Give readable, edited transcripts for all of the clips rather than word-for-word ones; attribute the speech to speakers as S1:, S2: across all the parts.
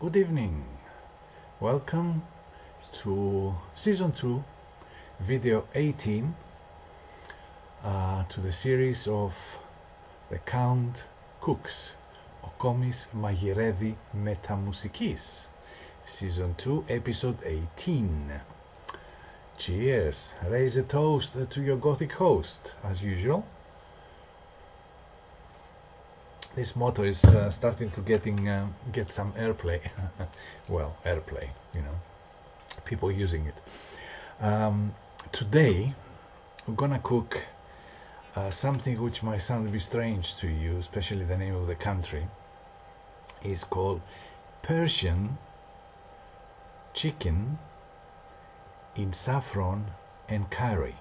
S1: Good evening. Welcome to Season 2, Video 18, to the series of The Count Cooks. Ο κόμις μαγειρεύει με τα μουσικής. Season 2, Episode 18. Cheers. Raise a toast to your Gothic host, as usual. This motto is starting to get some airplay. Well, airplay, you know, people using it. Today we're gonna cook something which might sound a bit strange to you, especially the name of the country. Is called Persian chicken in saffron and curry.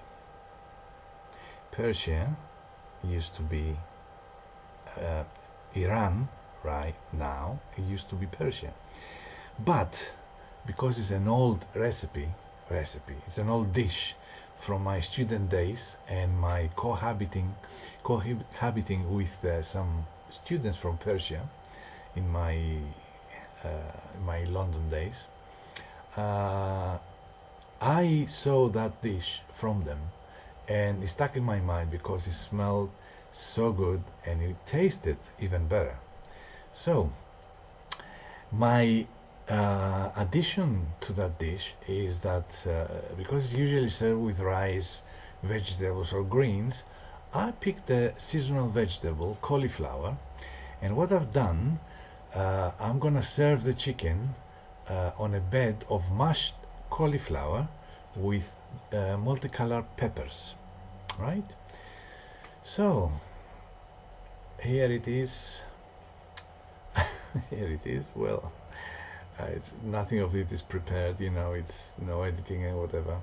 S1: Persia used to be Iran right now. It used to be Persia, but because it's an old recipe, it's an old dish from my student days and my cohabiting with some students from Persia in my London days. I saw that dish from them and it stuck in my mind because it smelled so good and it tasted even better. So my addition to that dish is that because it's usually served with rice, vegetables or greens, I picked a seasonal vegetable, cauliflower, and what I've done, I'm gonna serve the chicken on a bed of mashed cauliflower with multicolored peppers, right? So here it is. Here it is. Well, it's nothing of it is prepared, you know, it's no editing and whatever.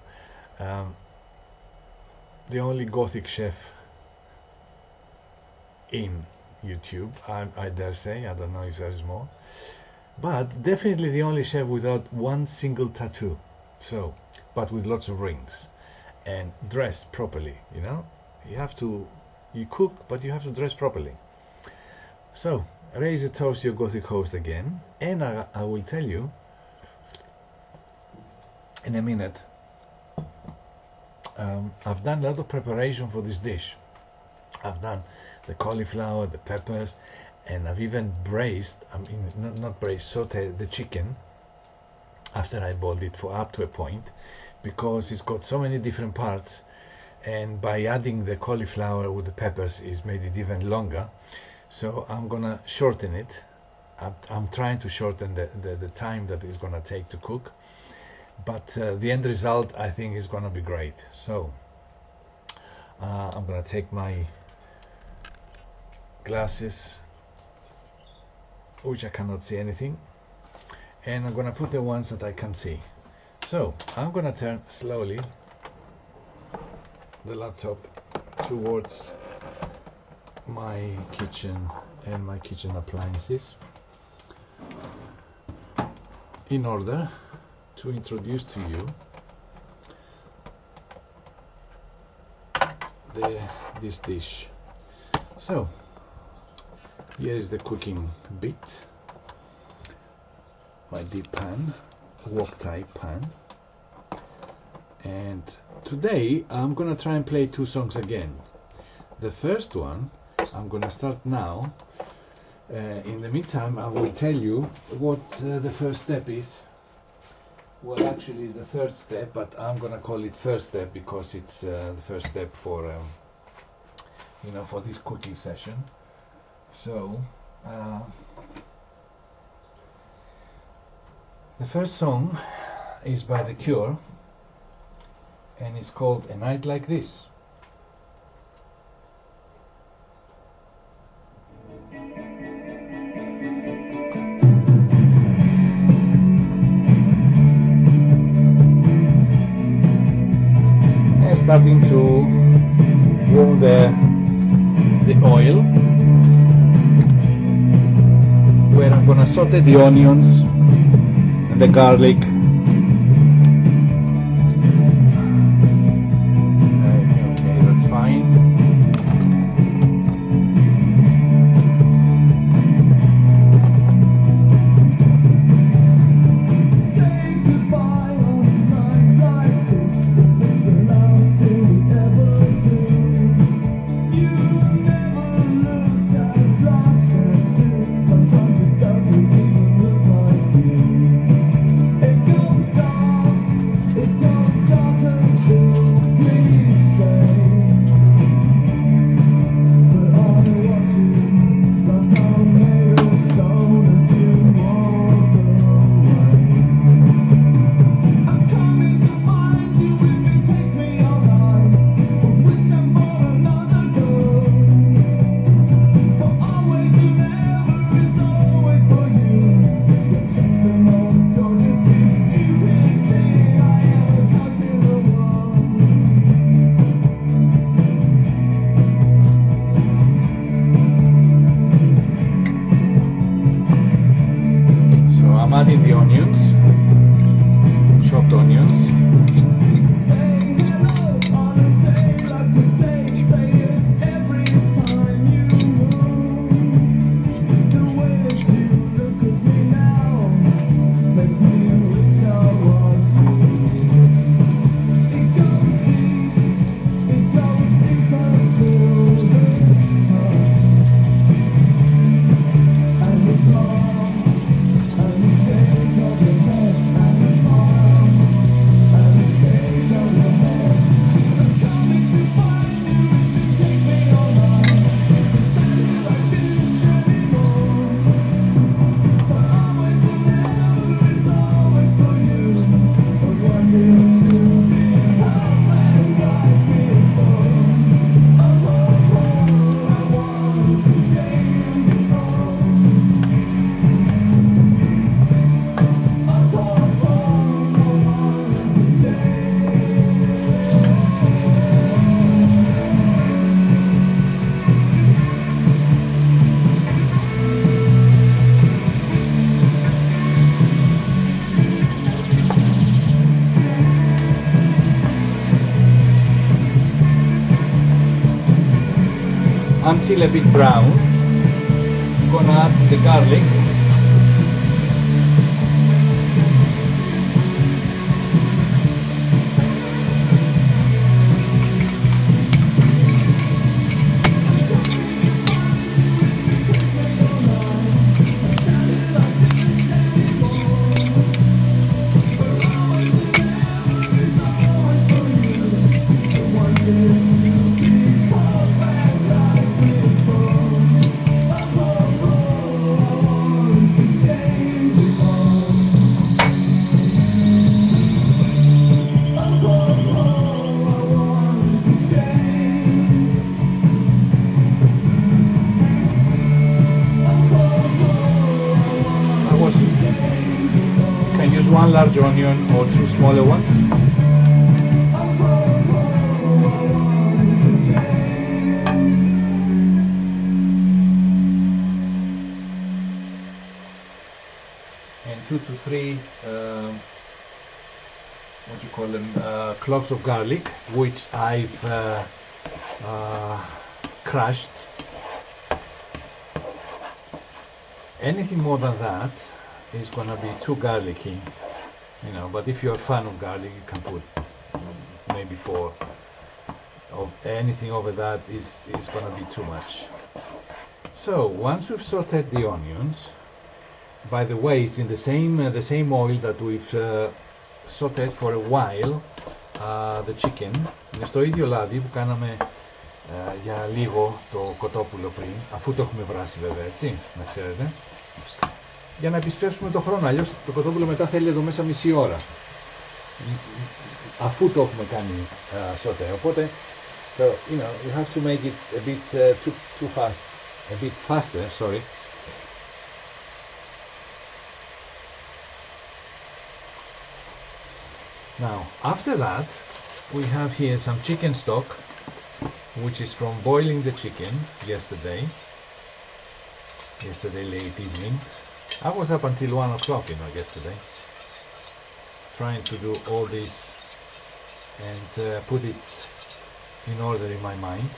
S1: The only Gothic chef in YouTube, I dare say, I don't know if there is more, but definitely the only chef without one single tattoo. So, but with lots of rings and dressed properly, you know. You cook, but you have to dress properly. So, raise a toast to your Gothic host again, and I will tell you in a minute. I've done a lot of preparation for this dish. I've done the cauliflower, the peppers, and I've even braised, not braised, sauteed the chicken after I boiled it for up to a point, because it's got so many different parts, and by adding the cauliflower with the peppers is made it even longer. So I'm gonna shorten it. I'm trying to shorten the time that it's gonna take to cook, but the end result I think is gonna be great. So I'm gonna take my glasses, which I cannot see anything, and I'm gonna put the ones that I can see. So I'm gonna turn slowly the laptop towards my kitchen and my kitchen appliances in order to introduce to you this dish. So here is the cooking bit, my deep pan, wok type pan, and today I'm gonna try and play two songs again. The first one I'm gonna start now. In the meantime, I will tell you what the first step is. Well, actually it's the third step, but I'm gonna call it first step because it's the first step for you know, for this cooking session. So the first song is by The Cure and it's called A Night Like This. And starting to warm the oil, where I'm gonna saute the onions and the garlic. Okay, that's fine. adding the onions, chopped onions. Until a bit brown. I'm gonna add the garlic. One large onion or two smaller ones. And 2 to 3 what do you call them, cloves of garlic, which I've crushed. Anything more than that is gonna be too garlicky, you know, but if you're a fan of garlic, you can put maybe 4. Of anything over that is gonna be too much. So once we've sauteed the onions, by the way, it's in the same oil that we've sauteed for a while the chicken. Είναι στο ίδιο λάδι που κάναμε για λίγο το κοτόπουλο πριν, αφού το έχουμε βράσει βέβαια, έτσι, να ξέρετε, για να επισπεύσουμε το χρόνο. Αλλιώς το κοτόπουλο μετά θέλει εδώ μέσα μισή ώρα, αφού το έχουμε κάνει sauté. Οπότε, so, you know, you have to make it a bit too fast, a bit faster, sorry. Now, after that, we have here some chicken stock, which is from boiling the chicken yesterday late evening. I was up until 1 o'clock, you know, yesterday, trying to do all this and put it in order in my mind.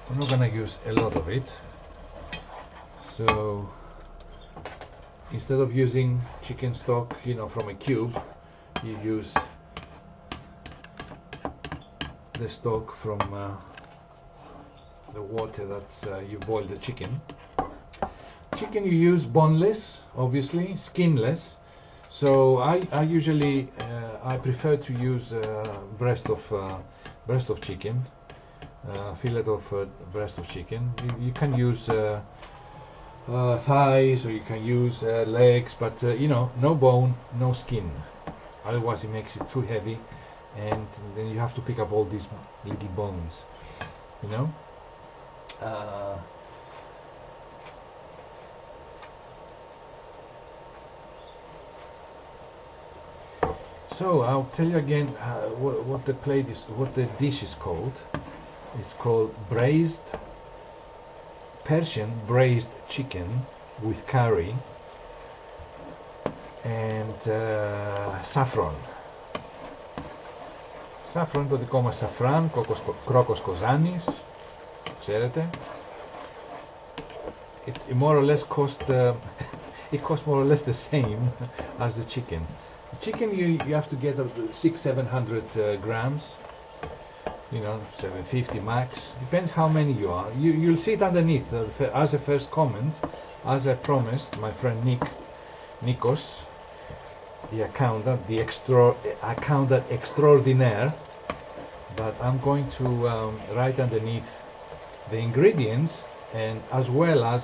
S1: I'm not gonna use a lot of it, so instead of using chicken stock, you know, from a cube, you use the stock from the water that's you boil the chicken. Chicken you use boneless, obviously, skinless. So I usually I prefer to use breast of chicken, fillet of breast of chicken. You can use thighs, or you can use legs, but you know, no bone, no skin. Otherwise, it makes it too heavy, and then you have to pick up all these little bones, you know. So I'll tell you again what the plate is, what the dish is called. It's called braised Persian braised chicken with curry and saffron. Saffron, το δικό μας σαφράν, κρόκος κοζάνης, ξέρετε. It more or less it costs more or less the same as the chicken. The chicken you have to get 600-700 grams, you know, 750 max, depends how many you are. You'll see it underneath as a first comment, as I promised my friend Nikos, the accountant, accountant extraordinaire, but I'm going to write underneath the ingredients and as well as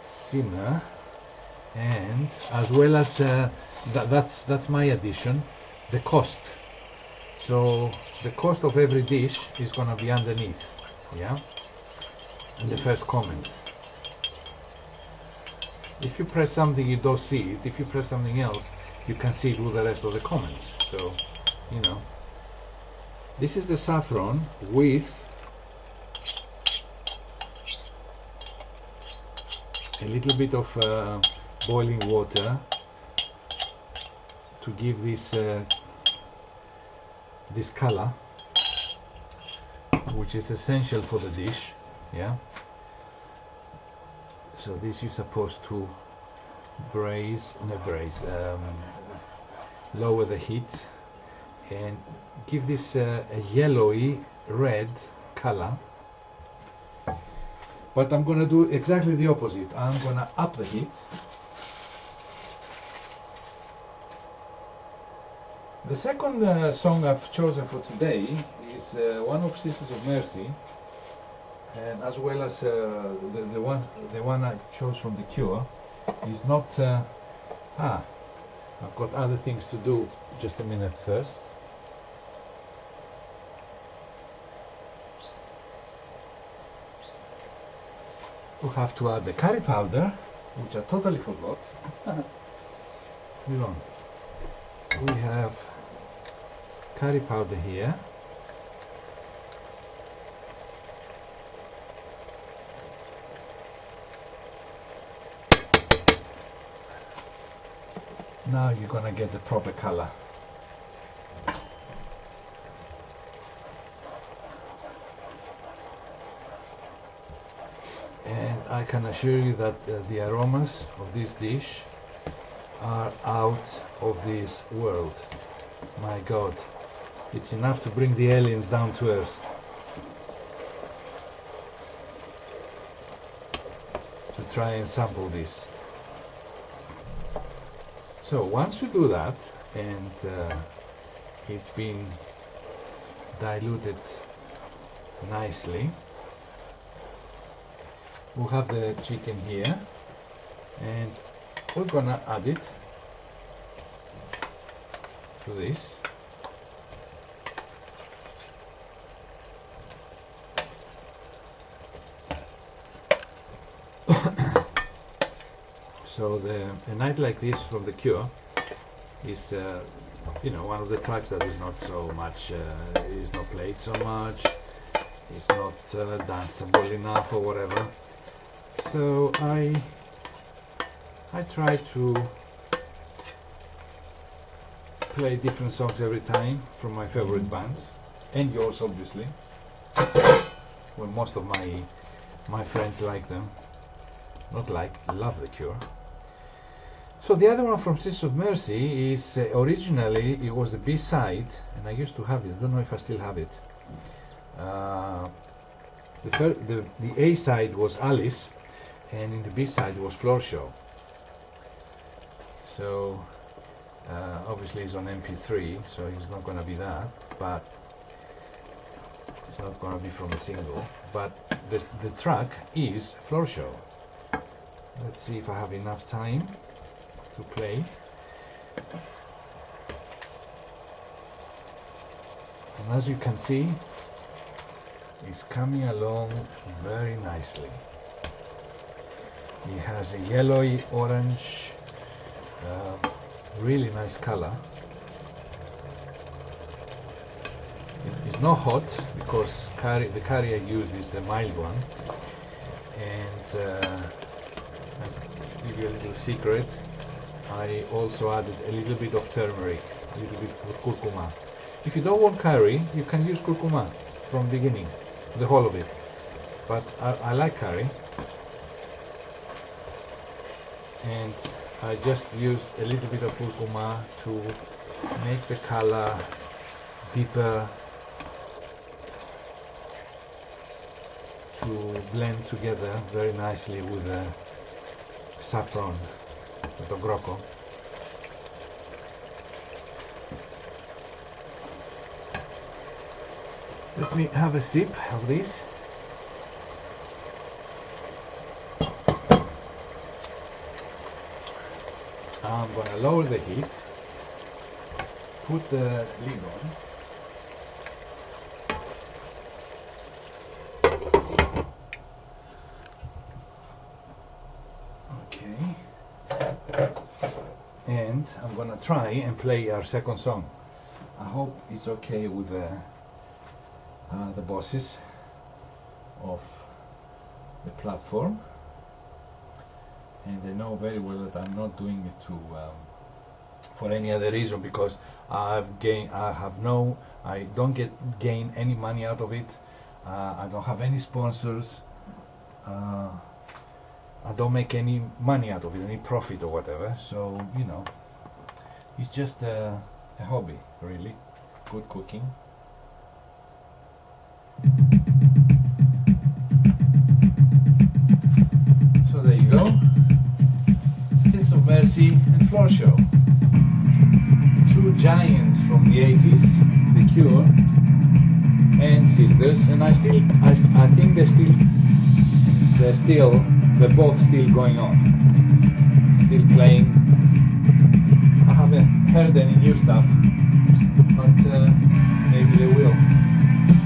S1: simmer, and as well as that's my addition, the cost. So the cost of every dish is gonna be underneath, yeah, in the first comment. If you press something you don't see it, if you press something else you can see it with the rest of the comments. So, you know, this is the saffron with a little bit of boiling water to give this color, which is essential for the dish, yeah. So this is supposed to lower the heat and give this a yellowy red color. But I'm gonna do exactly the opposite. I'm gonna up the heat. The second song I've chosen for today is one of Sisters of Mercy, and as well as the one I chose from The Cure is not. I've got other things to do. Just a minute first. We have to add the curry powder, which I totally forgot. Hold on. We have curry powder here. Now you're gonna get the proper color. And I can assure you that the aromas of this dish are out of this world. My God, it's enough to bring the aliens down to earth. To try and sample this. So once you do that and it's been diluted nicely, we'll have the chicken here and we're gonna add it to this. So a night like this from The Cure is, you know, one of the tracks that is not so much, is not played so much, it's not danceable enough or whatever. So I try to play different songs every time from my favorite bands, and yours obviously. Well, most of my friends like them, not like, love The Cure. So the other one from Sisters of Mercy is originally it was the B-side, and I used to have it. I don't know if I still have it. The A-side was Alice, and in the B-side was Floor Show. So obviously it's on MP3, so it's not going to be that, but it's not going to be from a single. But the track is Floor Show. Let's see if I have enough time to play. And as you can see, it's coming along very nicely. It has a yellowy orange, really nice color. It's not hot, because the curry I use is the mild one. And I'll give you a little secret. I also added a little bit of turmeric, a little bit of curcuma. If you don't want curry, you can use curcuma from beginning, the whole of it. But I like curry. And I just used a little bit of curcuma to make the color deeper, to blend together very nicely with the saffron, with the grocco. Let me have a sip of this. I'm going to lower the heat, put the lid on. And I'm gonna try and play our second song. I hope it's okay with the bosses of the platform, and they know very well that I'm not doing it to for any other reason, because I don't gain any money out of it. I don't have any sponsors. I don't make any money out of it, any profit or whatever, so you know, it's just a hobby, really. Good cooking. So there you go. Kiss of Mercy and Floor Show. Two giants from the 80s, The Cure and Sisters, and I think they're both still going on, still playing. I haven't heard any new stuff, but maybe they will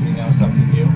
S1: bring out something new.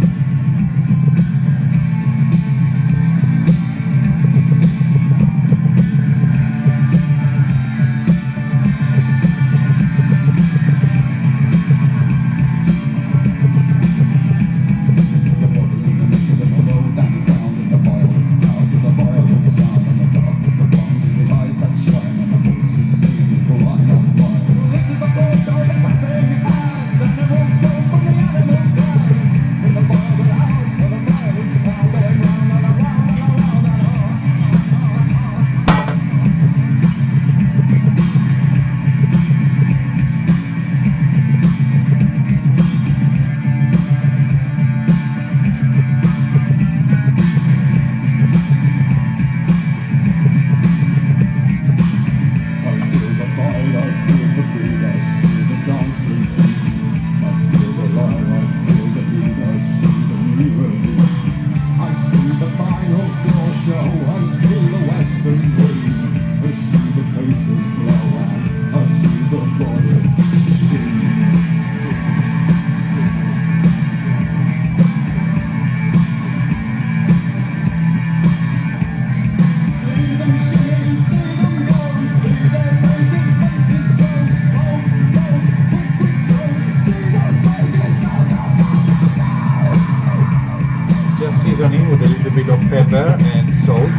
S1: Seasoning with a little bit of pepper and salt.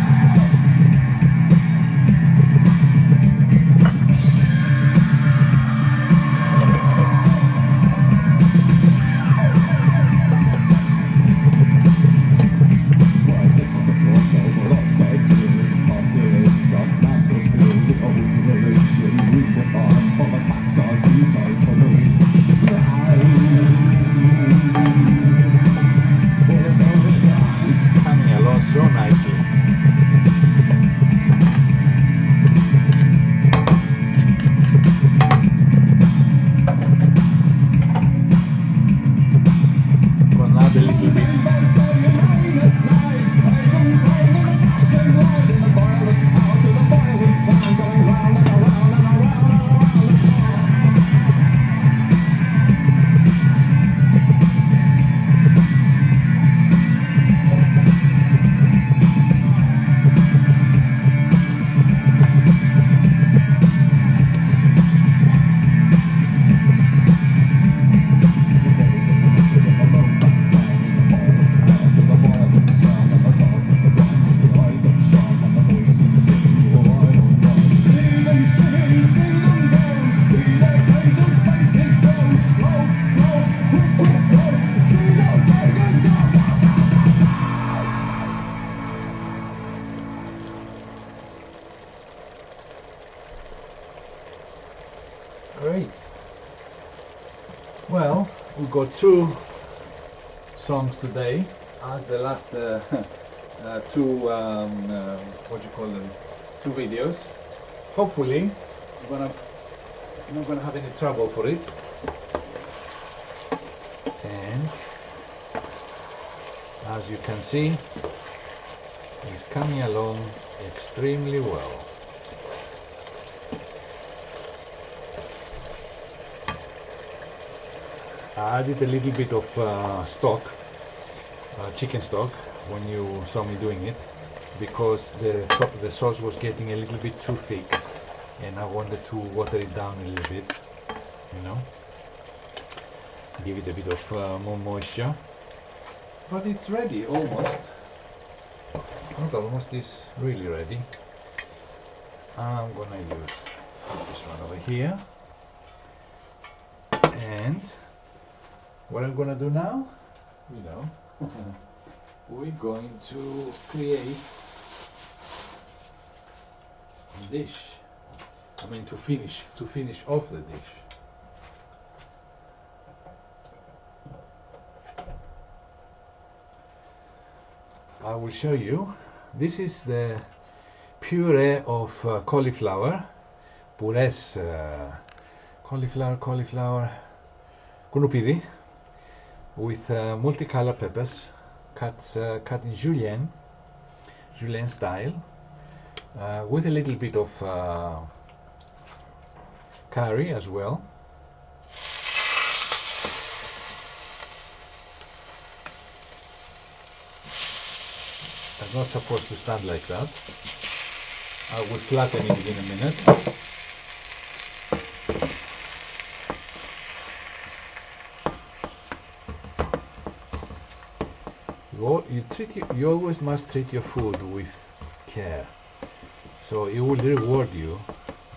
S1: So nicely. got 2 songs today as the last 2 what do you call them, 2 videos. Hopefully I'm not gonna have any trouble for it, and as you can see, it's coming along extremely well. I added a little bit of stock, chicken stock, when you saw me doing it, because the sauce was getting a little bit too thick and I wanted to water it down a little bit, you know, give it a bit of more moisture. But it's ready, almost. Not almost, it's really ready. I'm gonna use this one over here, and what I'm gonna do now, you know, we're going to create a dish. I mean, to finish off the dish. I will show you. This is the puree of cauliflower. Purees, cauliflower, κουνουπίδι, with multicolored peppers, cut in julienne style, with a little bit of curry as well. It's not supposed to stand like that. I will flatten it in a minute. You always must treat your food with care, so it will reward you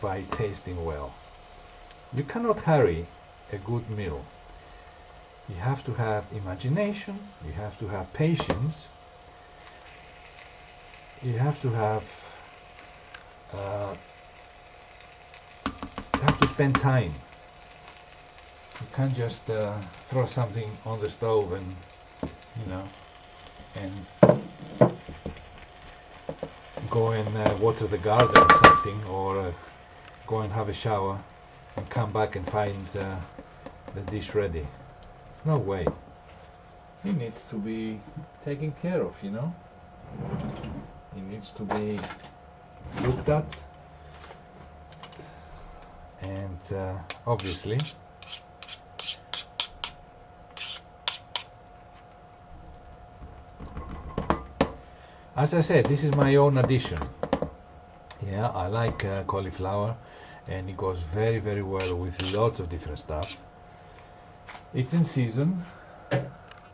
S1: by tasting well. You cannot hurry a good meal. You have to have imagination, you have to have patience, you have to have spend time. You can't just throw something on the stove and, you know, and go and water the garden or something, or go and have a shower and come back and find the dish ready. No way. It needs to be taken care of, you know. It needs to be looked at, and obviously as I said, this is my own addition. Yeah, I like cauliflower, and it goes very, very well with lots of different stuff. It's in season,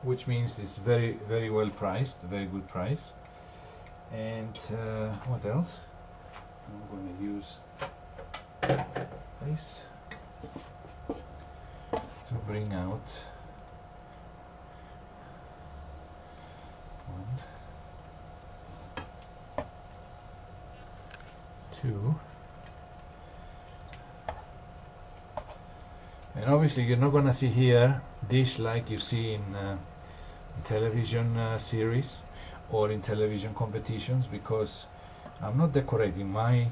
S1: which means it's very, very well priced, very good price. And what else? I'm going to use this to bring out one, two, and obviously you're not going to see here dish like you see in television series or in television competitions, because I'm not decorating my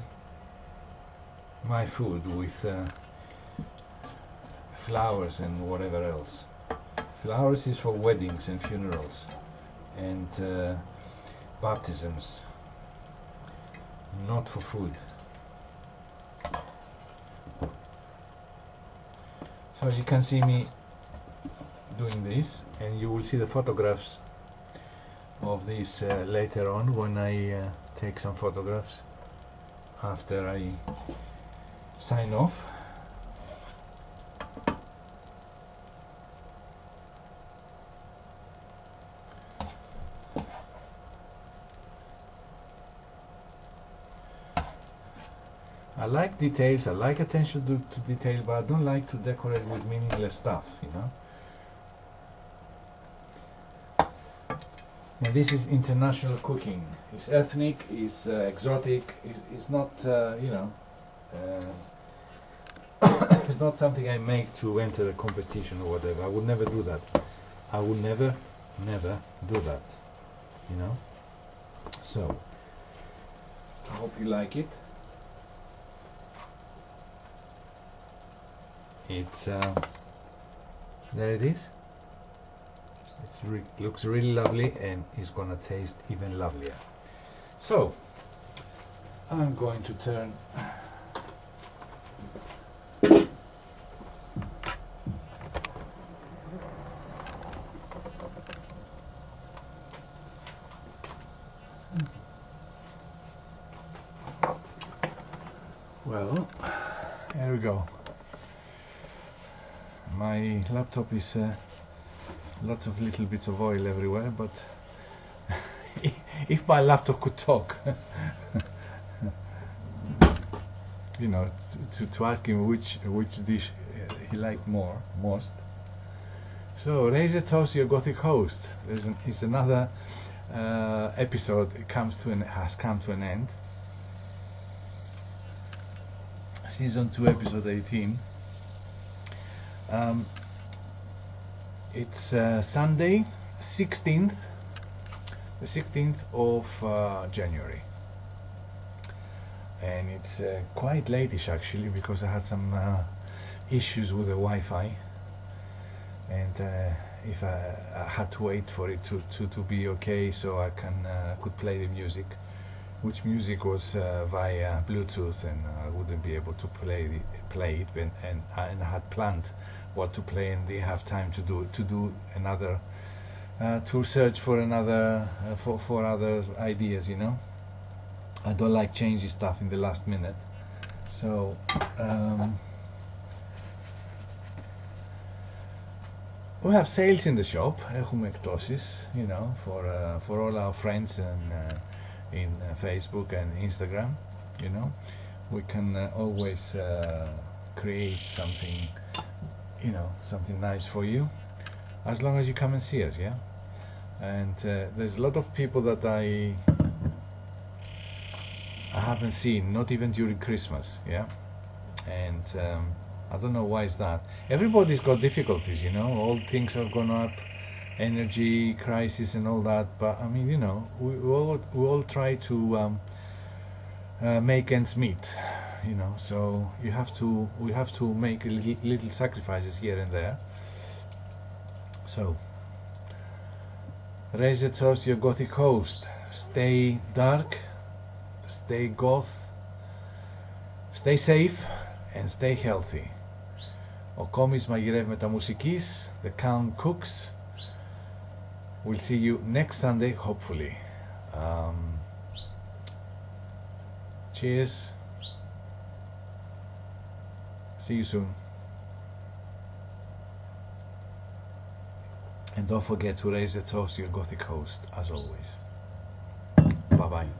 S1: food with flowers and whatever else. Flowers is for weddings and funerals and baptisms, not for food. So you can see me doing this, and you will see the photographs of this later on when I take some photographs after I sign off. I like details, I like attention to detail, but I don't like to decorate with meaningless stuff, you know. And this is international cooking. It's ethnic, it's exotic, it's not, you know, is not something I make to enter a competition or whatever. I would never do that. I would never do that, you know. So I hope you like it. It's there it is. Looks really lovely, and it's gonna taste even lovelier. So I'm going to turn well, here we go. My laptop is lots of little bits of oil everywhere, but if my laptop could talk, you know, to ask him which dish he liked most. So, raise a toast, your Gothic host. It's another episode. Has come to an end. Season 2, episode 18. It's Sunday, the 16th of January, and it's quite late-ish actually, because I had some issues with the Wi-Fi, and if I had to wait for it to be okay, so I could play the music, which music was via Bluetooth, and I wouldn't be able to play it, and I had planned what to play, and they have time to do another to search for another for other ideas, you know. I don't like changing stuff in the last minute, so we have sales in the shop. Έχουμε εκπτώσεις, you know, for all our friends and in Facebook and Instagram, you know. We can always create something, you know, something nice for you, as long as you come and see us, yeah. And there's a lot of people that I haven't seen, not even during Christmas, yeah. And I don't know why is that. Everybody's got difficulties, you know. All things have gone up, energy crisis and all that. But I mean, you know, we all try to make ends meet, you know. So we have to make little sacrifices here and there. So raise a toast, your Gothic host. Stay dark, stay goth, stay safe, and stay healthy. Ο Κόμις μαγειρεύει με τα μουσικής. The Count cooks. We'll see you next Sunday, hopefully. Cheers. See you soon. And don't forget to raise the toast to your Gothic host, as always. Bye bye.